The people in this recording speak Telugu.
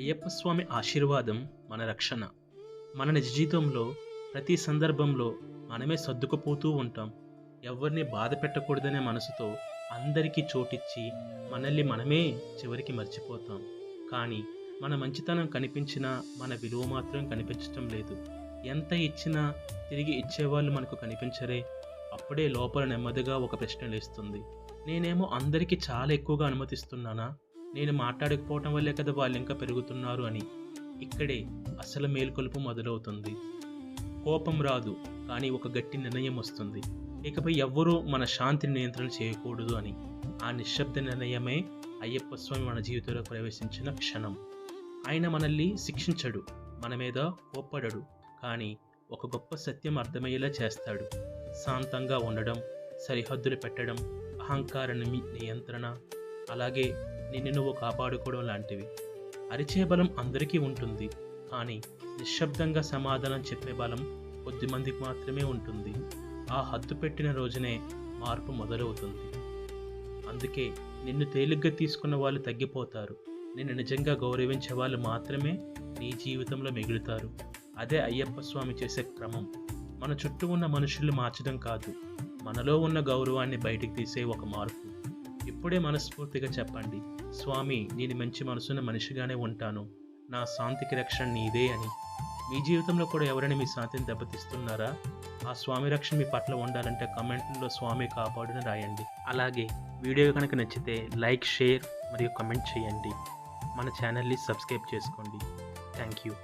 అయ్యప్ప స్వామి ఆశీర్వాదం మన రక్షణ. మన నిజ జీవితంలో ప్రతి సందర్భంలో మనమే సర్దుకుపోతూ ఉంటాం. ఎవరిని బాధ పెట్టకూడదనే మనసుతో అందరికీ చోటిచ్చి మనల్ని మనమే చివరికి మర్చిపోతాం. కానీ మన మంచితనం కనిపించినా మన విలువ మాత్రం కనిపించటం లేదు. ఎంత ఇచ్చినా తిరిగి ఇచ్చేవాళ్ళు మనకు కనిపించరే. అప్పుడే లోపల నెమ్మదిగా ఒక ప్రశ్న లేస్తుంది. నేనేమో అందరికీ చాలా ఎక్కువగా అనుమతిస్తున్నానా? నేను మాట్లాడకపోవటం వల్లే కదా వాళ్ళు ఇంకా పెరుగుతున్నారు అని. ఇక్కడే అసలు మేల్కొలుపు మొదలవుతుంది. కోపం రాదు, కానీ ఒక గట్టి నిర్ణయం వస్తుంది. ఇకపై ఎవ్వరూ మన శాంతిని నియంత్రణ చేయకూడదు అని. ఆ నిశ్శబ్ద నిర్ణయమే అయ్యప్ప స్వామి మన జీవితంలో ప్రవేశించిన క్షణం. ఆయన మనల్ని శిక్షించడు, మన మీద కోప్పడడు, కానీ ఒక గొప్ప సత్యం అర్థమయ్యేలా చేస్తాడు. శాంతంగా ఉండడం, సరిహద్దులు పెట్టడం, అహంకార నియంత్రణ, అలాగే నిన్ను నువ్వు కాపాడుకోవడం లాంటివి. అరిచే బలం అందరికీ ఉంటుంది, కానీ నిశ్శబ్దంగా సమాధానం చెప్పే బలం కొద్దిమందికి మాత్రమే ఉంటుంది. ఆ హద్దు పెట్టిన రోజునే మార్పు మొదలవుతుంది. అందుకే నిన్ను తేలిగ్గా తీసుకున్న వాళ్ళు తగ్గిపోతారు. నిన్ను నిజంగా గౌరవించే వాళ్ళు మాత్రమే నీ జీవితంలో మిగులుతారు. అదే అయ్యప్ప స్వామి చేసే క్రమం. మన చుట్టూ ఉన్న మనుషుల్ని మార్చడం కాదు, మనలో ఉన్న గౌరవాన్ని బయటికి తీసే ఒక మార్పు. ఇప్పుడే మనస్ఫూర్తిగా చెప్పండి, స్వామి, నేను మంచి మనసున్న మనిషిగానే ఉంటాను, నా శాంతికి రక్షణ నీదే అని. మీ జీవితంలో కూడా ఎవరైనా మీ శాంతిని దెబ్బతీస్తున్నారా? ఆ స్వామి రక్షణ మీ పట్ల ఉండాలంటే కమెంట్లో స్వామి కాపాడుని రాయండి. అలాగే వీడియో కనుక నచ్చితే లైక్, షేర్ మరియు కమెంట్ చేయండి. మన ఛానల్ని సబ్స్క్రైబ్ చేసుకోండి. Thank you.